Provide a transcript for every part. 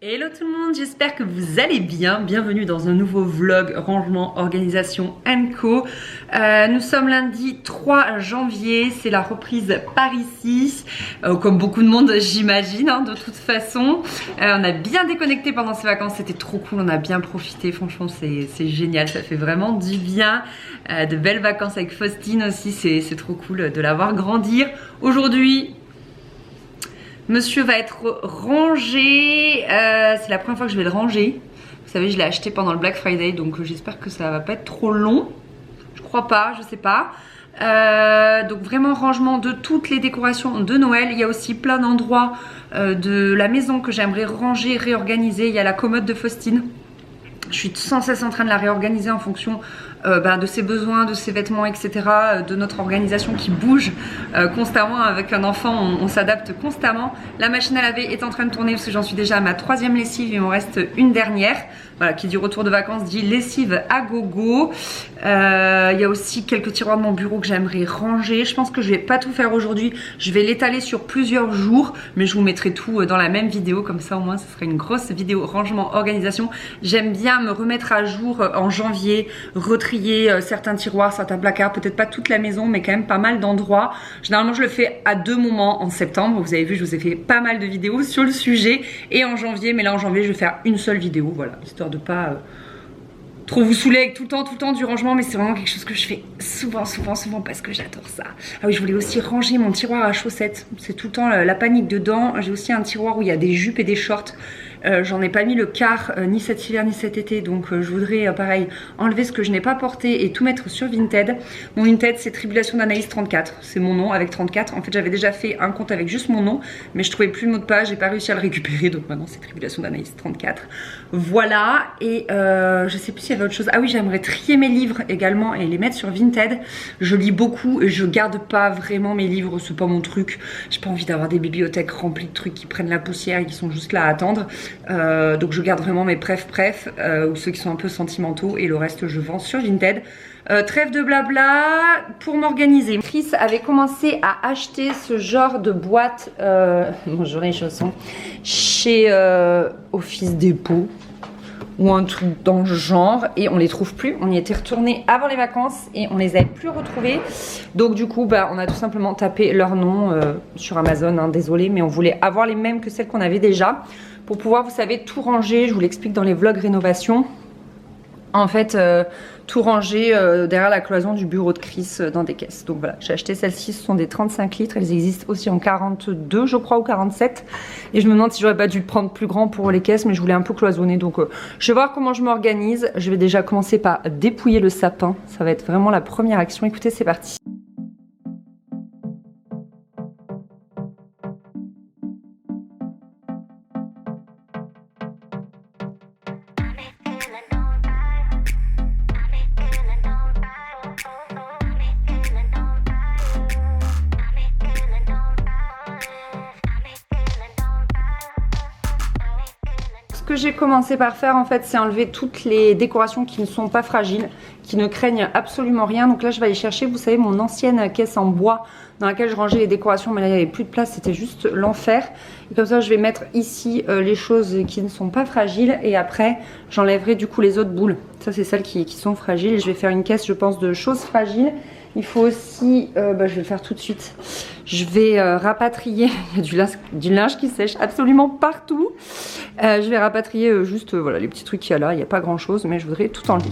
Hello tout le monde, j'espère que vous allez bien. Bienvenue dans un nouveau vlog rangement, organisation &co. Nous sommes lundi 3 janvier, c'est la reprise par ici. Comme beaucoup de monde j'imagine, hein, de toute façon. On a bien déconnecté pendant ces vacances, c'était trop cool, on a bien profité. Franchement c'est génial, ça fait vraiment du bien. De belles vacances avec Faustine aussi, c'est trop cool de la voir grandir. Aujourd'hui, monsieur va être rangé, c'est la première fois que je vais le ranger. Vous savez, je l'ai acheté pendant le Black Friday, donc j'espère que ça va pas être trop long. Je crois pas, je sais pas. Donc vraiment rangement de toutes les décorations de Noël. Il y a aussi plein d'endroits de la maison que j'aimerais ranger, réorganiser. Il y a la commode de Faustine. Je suis sans cesse en train de la réorganiser en fonction de ses besoins, de ses vêtements, etc. De notre organisation qui bouge constamment. Avec un enfant, on s'adapte constamment. La machine à laver est en train de tourner parce que j'en suis déjà à ma 3e lessive. Il m'en reste une dernière. Voilà, qui dit retour de vacances dit lessive à gogo. Il y a aussi quelques tiroirs de mon bureau que j'aimerais ranger. Je pense que je vais pas tout faire aujourd'hui. Je vais l'étaler sur plusieurs jours, mais je vous mettrai tout dans la même vidéo. Comme ça, au moins, ce sera une grosse vidéo rangement, organisation. J'aime bien me remettre à jour en janvier, retrier certains tiroirs, certains placards. Peut-être pas toute la maison, mais quand même pas mal d'endroits. Généralement, je le fais à 2 moments en septembre. Vous avez vu, je vous ai fait pas mal de vidéos sur le sujet. Et en janvier, mais là en janvier, je vais faire une seule vidéo. Voilà, histoire de pas trop vous saouler avec tout le temps du rangement, mais c'est vraiment quelque chose que je fais souvent parce que j'adore ça. Ah oui, je voulais aussi ranger mon tiroir à chaussettes. C'est tout le temps la panique dedans. J'ai aussi un tiroir où il y a des jupes et des shorts. J'en ai pas mis le quart ni cet hiver ni cet été, donc je voudrais pareil enlever ce que je n'ai pas porté et tout mettre sur Vinted. Mon Vinted c'est Tribulation d'Anaïs 34, c'est mon nom avec 34. En fait j'avais déjà fait un compte avec juste mon nom, mais je trouvais plus le mot de page, j'ai pas réussi à le récupérer, donc maintenant c'est Tribulation d'Anaïs 34. Voilà, et je sais plus s'il y avait autre chose. Ah oui, j'aimerais trier mes livres également et les mettre sur Vinted. Je lis beaucoup et je garde pas vraiment mes livres, c'est pas mon truc. J'ai pas envie d'avoir des bibliothèques remplies de trucs qui prennent la poussière et qui sont juste là à attendre. Donc je garde vraiment mes préf ou ceux qui sont un peu sentimentaux, et le reste je vends sur Vinted. Trêve de blabla, pour m'organiser. Chris avait commencé à acheter ce genre de boîte, bonjour les chaussons, chez Office Dépôt ou un truc dans le genre, et on les trouve plus. On y était retourné avant les vacances et on les avait plus retrouvés. Donc du coup on a tout simplement tapé leur nom sur Amazon, hein, désolé, mais on voulait avoir les mêmes que celles qu'on avait déjà pour pouvoir, vous savez, tout ranger. Je vous l'explique dans les vlogs rénovation. En fait, tout ranger derrière la cloison du bureau de Chris dans des caisses. Donc voilà, j'ai acheté celles-ci, ce sont des 35 litres. Elles existent aussi en 42, je crois, ou 47. Et je me demande si j'aurais pas dû le prendre plus grand pour les caisses, mais je voulais un peu cloisonner. Donc je vais voir comment je m'organise. Je vais déjà commencer par dépouiller le sapin. Ça va être vraiment la première action. Écoutez, c'est parti. Ce que j'ai commencé par faire en fait, c'est enlever toutes les décorations qui ne sont pas fragiles, qui ne craignent absolument rien. Donc là je vais aller chercher, vous savez, mon ancienne caisse en bois dans laquelle je rangeais les décorations, mais là il n'y avait plus de place, c'était juste l'enfer. Et comme ça je vais mettre ici les choses qui ne sont pas fragiles, et après j'enlèverai du coup les autres boules. Ça c'est celles qui sont fragiles, et je vais faire une caisse, je pense, de choses fragiles. Il faut aussi, je vais le faire tout de suite, je vais rapatrier, il y a du linge qui sèche absolument partout. Je vais rapatrier juste voilà, les petits trucs qu'il y a là, il n'y a pas grand chose, mais je voudrais tout enlever.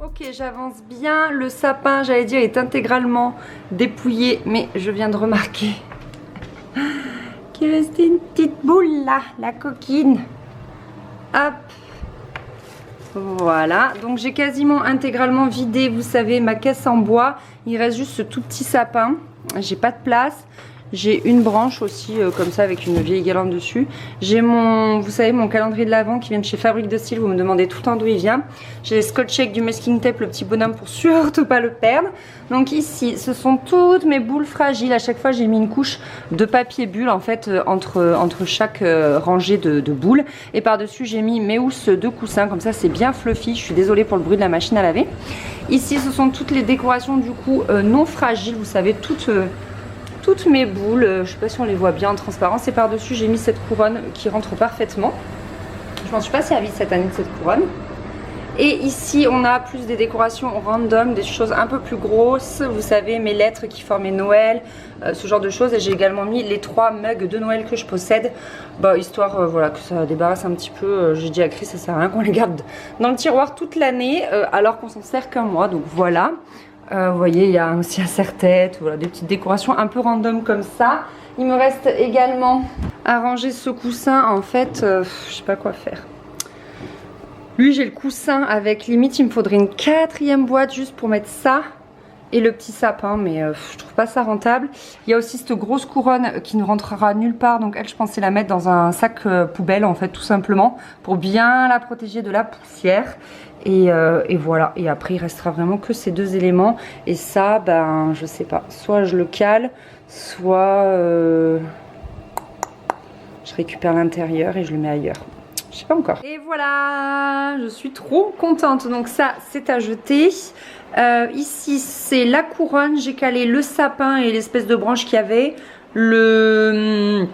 Ok, j'avance bien. Le sapin, j'allais dire, est intégralement dépouillé, mais je viens de remarquer qu'il restait une petite boule là, la coquine. Hop. Voilà, donc j'ai quasiment intégralement vidé, vous savez, ma caisse en bois. Il reste juste ce tout petit sapin. J'ai pas de place. J'ai une branche aussi comme ça avec une vieille guirlande dessus. J'ai mon, vous savez, mon calendrier de l'Avent qui vient de chez Fabrique de Style. Vous me demandez tout le temps d'où il vient. J'ai scotché avec du masking tape le petit bonhomme pour surtout pas le perdre. Donc ici, ce sont toutes mes boules fragiles. À chaque fois, j'ai mis une couche de papier bulle en fait entre chaque rangée de boules. Et par-dessus, j'ai mis mes housses de coussins. Comme ça, c'est bien fluffy. Je suis désolée pour le bruit de la machine à laver. Ici, ce sont toutes les décorations du coup non fragiles. Vous savez, toutes mes boules, je sais pas si on les voit bien en transparence, et par-dessus j'ai mis cette couronne qui rentre parfaitement. Je m'en suis pas servi cette année de cette couronne. Et ici on a plus des décorations random, des choses un peu plus grosses, vous savez, mes lettres qui formaient Noël, ce genre de choses. Et j'ai également mis les 3 mugs de Noël que je possède, histoire voilà, que ça débarrasse un petit peu. J'ai dit à Chris, ça sert à rien qu'on les garde dans le tiroir toute l'année alors qu'on s'en sert qu'un mois, donc voilà. Vous voyez, il y a aussi un serre-tête, voilà, des petites décorations un peu random comme ça. Il me reste également à ranger ce coussin. En fait, je sais pas quoi faire. Lui, j'ai le coussin avec limite, il me faudrait une 4e boîte juste pour mettre ça et le petit sapin, mais je trouve pas ça rentable. Il y a aussi cette grosse couronne qui ne rentrera nulle part, donc elle, je pensais la mettre dans un sac poubelle en fait, tout simplement, pour bien la protéger de la poussière. Et voilà, et après il restera vraiment que ces 2 éléments. Et ça, ben je sais pas, soit je le cale, soit je récupère l'intérieur et je le mets ailleurs. Je sais pas encore. Et voilà, je suis trop contente. Donc ça, c'est à jeter. Ici, c'est la couronne. J'ai calé le sapin et l'espèce de branche qu'il y avait. Le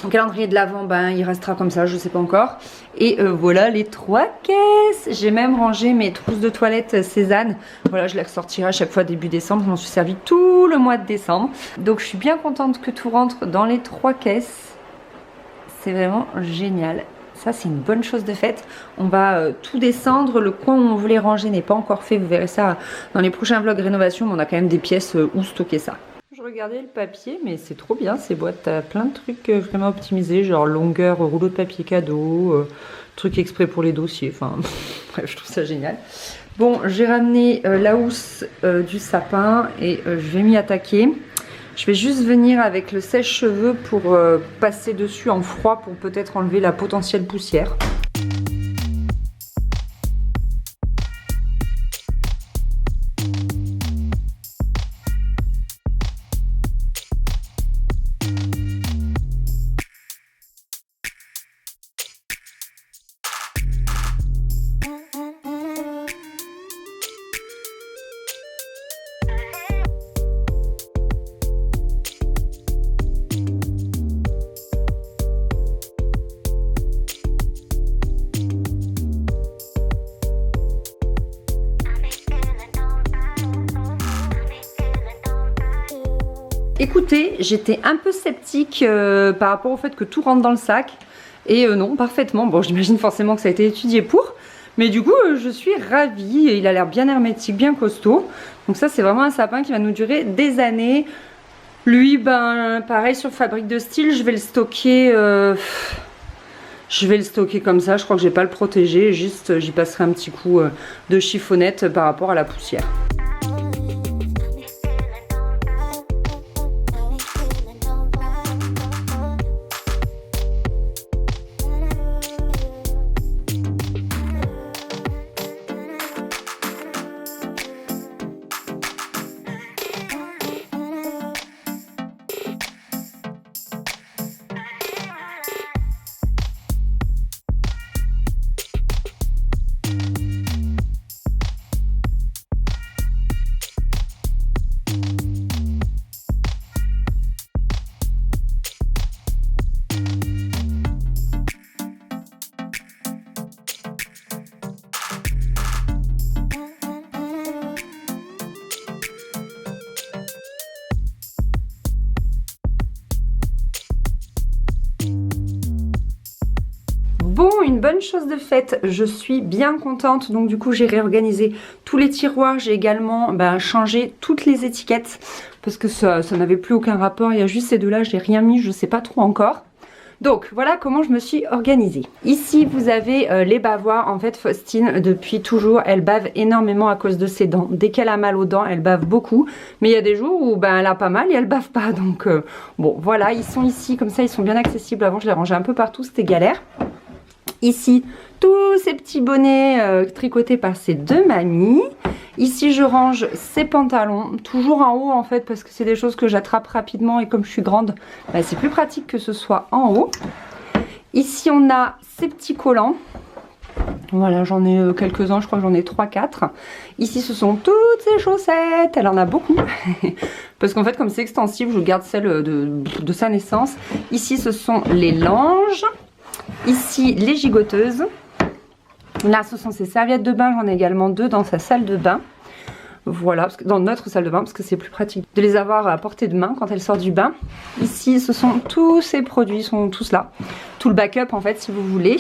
calendrier de l'Avent, ben, il restera comme ça, je sais pas encore. Et voilà les 3 caisses. J'ai même rangé mes trousses de toilette Cézanne. Voilà, je les ressortirai à chaque fois début décembre. Je m'en suis servi tout le mois de décembre. Donc je suis bien contente que tout rentre dans les 3 caisses. C'est vraiment génial. Ça, c'est une bonne chose de faite. On va tout descendre. Le coin où on voulait ranger n'est pas encore fait. Vous verrez ça dans les prochains vlogs rénovation. Mais on a quand même des pièces où stocker ça. Je regardais le papier, mais c'est trop bien ces boîtes. T'as plein de trucs vraiment optimisés, genre longueur, rouleau de papier cadeau, trucs exprès pour les dossiers. Enfin, bref, je trouve ça génial. Bon, j'ai ramené la housse du sapin et je vais m'y attaquer. Je vais juste venir avec le sèche-cheveux pour passer dessus en froid pour peut-être enlever la potentielle poussière. Écoutez, j'étais un peu sceptique par rapport au fait que tout rentre dans le sac. Et non, parfaitement. Bon, j'imagine forcément que ça a été étudié pour. Mais du coup, je suis ravie. Il a l'air bien hermétique, bien costaud. Donc ça, c'est vraiment un sapin qui va nous durer des années. Lui, ben, pareil sur Fabrique de Style, je vais le stocker... Je vais le stocker comme ça. Je crois que je vais pas le protéger. Juste, j'y passerai un petit coup de chiffonnette par rapport à la poussière. Bon, une bonne chose de faite, je suis bien contente. Donc du coup j'ai réorganisé tous les tiroirs. J'ai également changé toutes les étiquettes parce que ça n'avait plus aucun rapport. Il y a juste ces deux là, j'ai rien mis, je sais pas trop encore. Donc voilà comment je me suis organisée. Ici vous avez les bavoirs. En fait Faustine depuis toujours elle bave énormément à cause de ses dents. Dès qu'elle a mal aux dents elle bave beaucoup. Mais il y a des jours où ben, elle a pas mal et elle bave pas. Donc bon voilà, ils sont ici comme ça, ils sont bien accessibles. Avant je les rangeais un peu partout, c'était galère. Ici tous ces petits bonnets tricotés par ces deux mamies. Ici je range ces pantalons, toujours en haut en fait parce que c'est des choses que j'attrape rapidement et comme je suis grande, bah, c'est plus pratique que ce soit en haut. Ici on a ces petits collants. Voilà, j'en ai quelques-uns, je crois que j'en ai 3-4. Ici ce sont toutes ces chaussettes, elle en a beaucoup. Parce qu'en fait comme c'est extensible, je garde celle de sa naissance. Ici ce sont les langes. Ici les gigoteuses. Là, ce sont ces serviettes de bain. J'en ai également 2 dans sa salle de bain. Voilà, parce que dans notre salle de bain, parce que c'est plus pratique de les avoir à portée de main quand elle sort du bain. Ici, ce sont tous ces produits, sont tous là. Tout le backup, en fait, si vous voulez.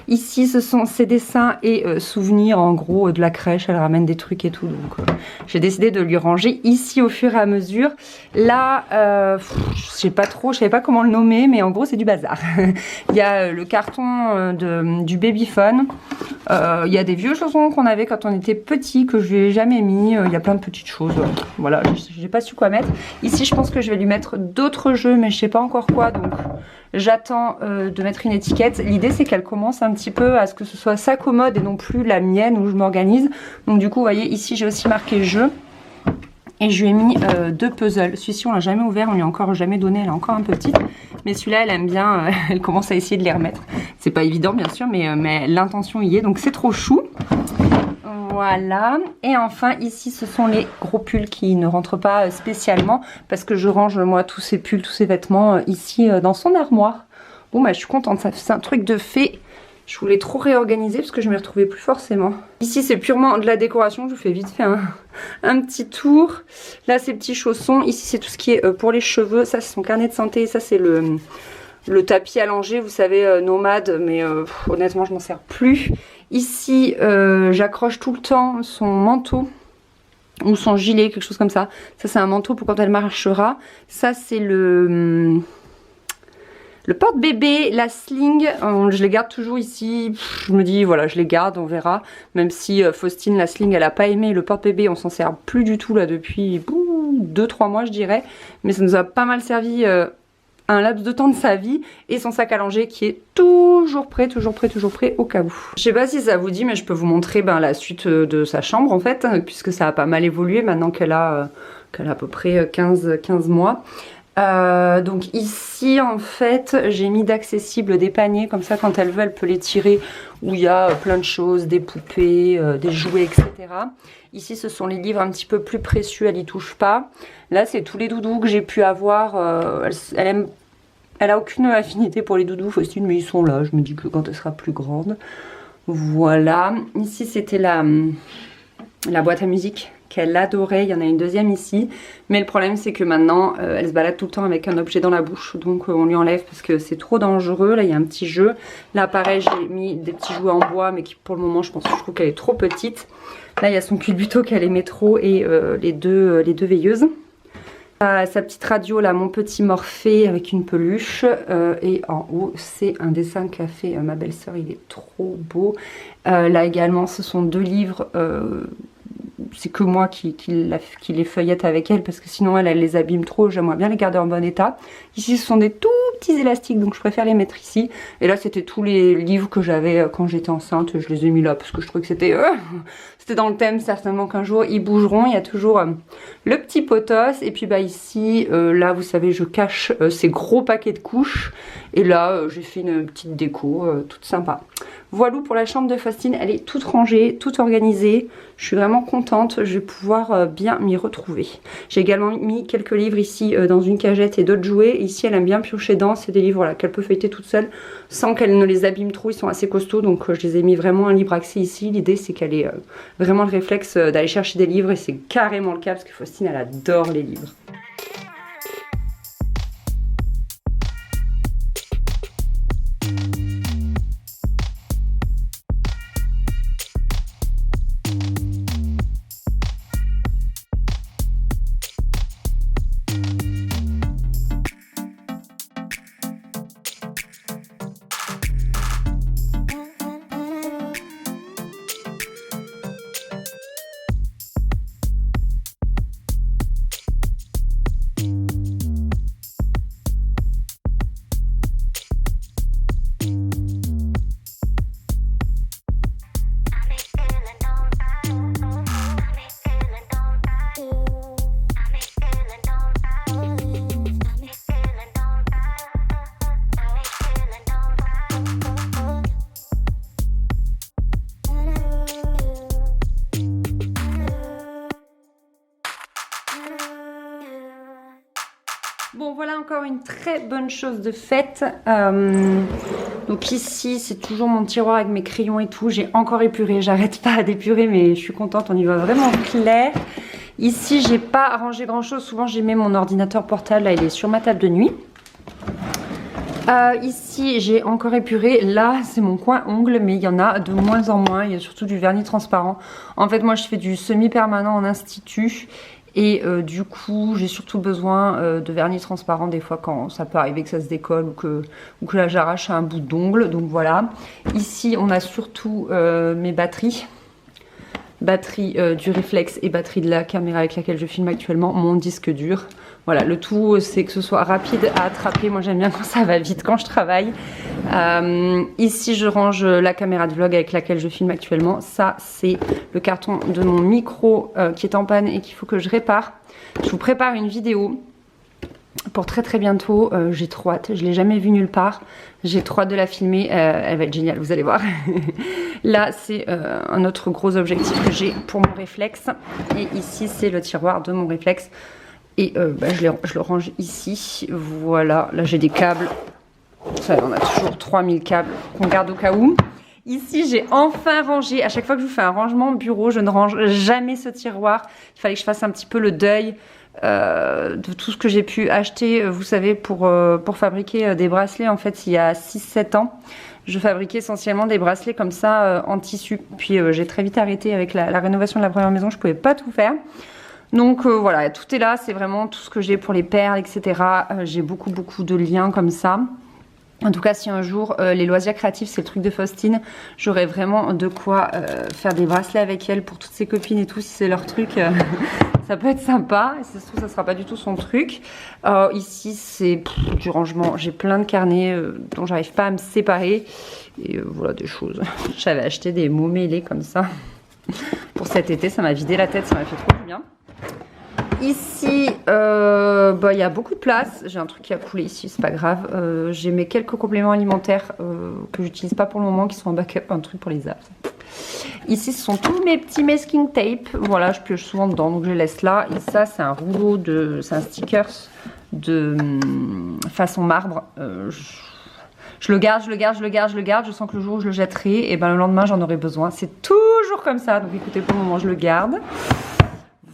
Ici, ce sont ses dessins et souvenirs, en gros, de la crèche. Elle ramène des trucs et tout. Donc, j'ai décidé de lui ranger ici au fur et à mesure. Là, je sais pas trop, je savais pas comment le nommer, mais en gros, c'est du bazar. Il y a le carton du babyphone. Il y a des vieux chaussons qu'on avait quand on était petit, que je lui ai jamais mis. Il y a plein de petites choses. Voilà, j'ai pas su quoi mettre. Ici, je pense que je vais lui mettre d'autres jeux, mais je sais pas encore quoi. Donc, j'attends de mettre une étiquette. L'idée, c'est qu'elle commence un petit peu à ce que ce soit sa commode et non plus la mienne où je m'organise. Donc, du coup, vous voyez, ici, j'ai aussi marqué jeu. Et je lui ai mis 2 puzzles. Celui-ci, on l'a jamais ouvert, on lui a encore jamais donné, elle est encore un peu petite. Mais celui-là, elle aime bien, elle commence à essayer de les remettre. C'est pas évident, bien sûr, mais l'intention y est, donc c'est trop chou. Voilà. Et enfin, ici, ce sont les gros pulls qui ne rentrent pas spécialement parce que je range, moi, tous ces pulls, tous ces vêtements ici dans son armoire. Bon, bah, je suis contente, ça c'est un truc de fée. Je voulais trop réorganiser parce que je m'y retrouvais plus forcément. Ici, c'est purement de la décoration. Je vous fais vite fait un petit tour. Là, ces petits chaussons. Ici, c'est tout ce qui est pour les cheveux. Ça, c'est son carnet de santé. Ça, c'est le tapis allongé, vous savez, nomade. Mais honnêtement, je m'en sers plus. Ici, j'accroche tout le temps son manteau ou son gilet, quelque chose comme ça. Ça, c'est un manteau pour quand elle marchera. Ça, c'est le porte-bébé, la sling, je les garde toujours ici. Je me dis, voilà, je les garde, on verra. Même si Faustine, la sling, elle a pas aimé. Le porte-bébé, on s'en sert plus du tout là depuis 2-3 mois, je dirais. Mais ça nous a pas mal servi un laps de temps de sa vie. Et son sac à langer qui est toujours prêt, toujours prêt, toujours prêt au cas où. Je sais pas si ça vous dit, mais je peux vous montrer la suite de sa chambre en fait. Puisque ça a pas mal évolué maintenant qu'elle a à peu près 15 mois. Donc ici en fait j'ai mis d'accessibles des paniers comme ça quand elle veut elle peut les tirer où il y a plein de choses, des poupées, des jouets etc. Ici ce sont les livres un petit peu plus précieux, elle y touche pas. Là c'est tous les doudous que j'ai pu avoir, elle a aucune affinité pour les doudous Faustine mais ils sont là, je me dis que quand elle sera plus grande. Voilà, ici c'était la boîte à musique qu'elle adorait, il y en a une deuxième ici, mais le problème c'est que maintenant elle se balade tout le temps avec un objet dans la bouche, donc on lui enlève parce que c'est trop dangereux. Là il y a un petit jeu, là pareil j'ai mis des petits jouets en bois mais qui pour le moment je trouve qu'elle est trop petite. Là il y a son culbuto qu'elle aimait trop et les deux veilleuses. Sa petite radio là, mon petit Morphée avec une peluche et en haut c'est un dessin qu'a fait ma belle-sœur, il est trop beau. Là également ce sont 2 livres, c'est que moi qui les feuillette avec elle parce que sinon elle les abîme trop, j'aimerais bien les garder en bon état. Ici ce sont des tout petits élastiques donc je préfère les mettre ici. Et là c'était tous les livres que j'avais quand j'étais enceinte, je les ai mis là parce que je trouvais que c'était dans le thème, certainement qu'un jour ils bougeront. Il y a toujours le petit potos et puis ici là vous savez je cache ces gros paquets de couches et là j'ai fait une petite déco toute sympa. Voilà pour la chambre de Faustine, elle est toute rangée, toute organisée. Je suis vraiment contente, je vais pouvoir bien m'y retrouver. J'ai également mis quelques livres ici dans une cagette et d'autres jouets. Ici elle aime bien piocher dans, c'est des livres qu'elle peut feuilleter toute seule sans qu'elle ne les abîme trop, ils sont assez costauds donc je les ai mis vraiment un libre accès ici. L'idée c'est qu'elle ait vraiment le réflexe d'aller chercher des livres et c'est carrément le cas parce que Faustine elle adore les livres. Bon, voilà encore une très bonne chose de faite. Donc ici, c'est toujours mon tiroir avec mes crayons et tout. J'ai encore épuré, j'arrête pas d'épurer, mais je suis contente, on y voit vraiment clair. Ici, j'ai pas arrangé grand chose. Souvent, j'ai mis mon ordinateur portable, là, il est sur ma table de nuit. Ici, j'ai encore épuré. Là, c'est mon coin ongles, mais il y en a de moins en moins. Il y a surtout du vernis transparent. En fait, moi, je fais du semi-permanent en institut. Et du coup, j'ai surtout besoin de vernis transparent des fois quand ça peut arriver que ça se décolle ou que là, j'arrache un bout d'ongle. Donc voilà. Ici, on a surtout mes batteries. Batterie du réflexe et batterie de la caméra avec laquelle je filme actuellement, mon disque dur. Voilà, le tout c'est que ce soit rapide à attraper. Moi j'aime bien quand ça va vite quand je travaille. Ici je range la caméra de vlog avec laquelle je filme actuellement. Ça c'est le carton de mon micro qui est en panne et qu'il faut que je répare. Je vous prépare une vidéo pour très bientôt. J'ai trop hâte, je l'ai jamais vue nulle part. J'ai trop hâte de la filmer, elle va être géniale, vous allez voir. Là c'est un autre gros objectif que j'ai pour mon réflexe. Et ici c'est le tiroir de mon réflexe. Et je le range ici. Voilà, là j'ai des câbles. Ça, on a toujours 3000 câbles qu'on garde au cas où. Ici, j'ai enfin rangé. À chaque fois que je vous fais un rangement bureau, je ne range jamais ce tiroir. Il fallait que je fasse un petit peu le deuil de tout ce que j'ai pu acheter, vous savez, pour fabriquer des bracelets. En fait, il y a 6-7 ans, je fabriquais essentiellement des bracelets comme ça en tissu. Puis j'ai très vite arrêté avec la rénovation de la première maison. Je ne pouvais pas tout faire. Donc voilà, tout est là. C'est vraiment tout ce que j'ai pour les perles, etc. J'ai beaucoup de liens comme ça. En tout cas, si un jour, les loisirs créatifs, c'est le truc de Faustine, j'aurais vraiment de quoi faire des bracelets avec elle pour toutes ses copines et tout, si c'est leur truc. Ça peut être sympa. Et si ça se trouve, ça sera pas du tout son truc. Ici, c'est du rangement. J'ai plein de carnets dont j'arrive pas à me séparer. Et voilà des choses. J'avais acheté des mots mêlés comme ça pour cet été. Ça m'a vidé la tête, ça m'a fait trop du bien. Ici, y a beaucoup de place. J'ai un truc qui a coulé ici, c'est pas grave. J'ai mes quelques compléments alimentaires que j'utilise pas pour le moment, qui sont en backup, un truc pour les apps. Ici, ce sont tous mes petits masking tape. Voilà, je pioche souvent dedans, donc je les laisse là. Et ça, c'est un rouleau c'est un stickers de façon marbre. Je le garde. Je sens que le jour où je le jetterai, et ben le lendemain, j'en aurai besoin. C'est toujours comme ça. Donc écoutez, pour le moment, je le garde.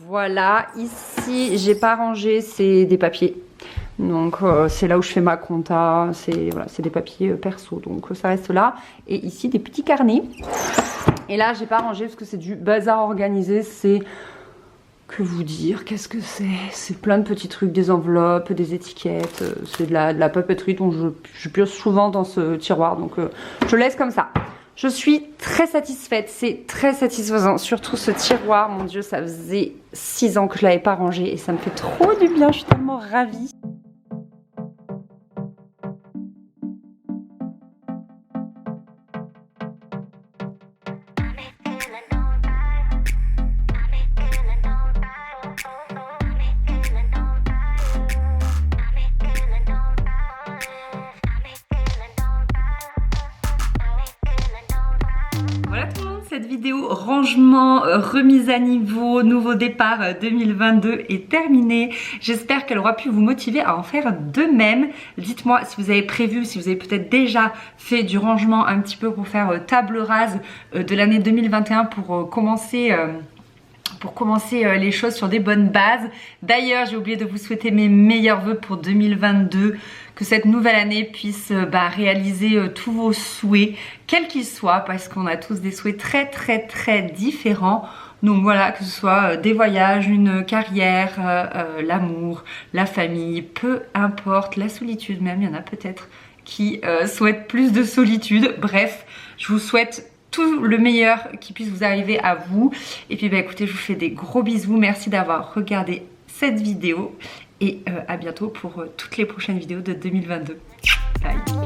Voilà, ici j'ai pas rangé, c'est des papiers. Donc c'est là où je fais ma compta, c'est voilà, des papiers perso, donc ça reste là. Et ici des petits carnets. Et là j'ai pas rangé parce que c'est du bazar organisé, c'est... Que vous dire, qu'est-ce que c'est? C'est plein de petits trucs, des enveloppes, des étiquettes, c'est de la papeterie dont je pioche souvent dans ce tiroir, donc je laisse comme ça. Je suis très satisfaite, c'est très satisfaisant, surtout ce tiroir, mon Dieu, ça faisait 6 ans que je ne l'avais pas rangé et ça me fait trop du bien, je suis tellement ravie. Cette vidéo rangement, remise à niveau, nouveau départ 2022 est terminée. J'espère qu'elle aura pu vous motiver à en faire de même. Dites-moi si vous avez prévu, si vous avez peut-être déjà fait du rangement un petit peu pour faire table rase de l'année 2021 pour commencer les choses sur des bonnes bases. D'ailleurs, j'ai oublié de vous souhaiter mes meilleurs vœux pour 2022, que cette nouvelle année puisse réaliser tous vos souhaits, quels qu'ils soient, parce qu'on a tous des souhaits très différents. Donc voilà, que ce soit des voyages, une carrière, l'amour, la famille, peu importe, la solitude même, il y en a peut-être qui souhaitent plus de solitude. Bref, je vous souhaite tout le meilleur qui puisse vous arriver à vous. Et puis écoutez, je vous fais des gros bisous. Merci d'avoir regardé cette vidéo. Et à bientôt pour toutes les prochaines vidéos de 2022. Bye.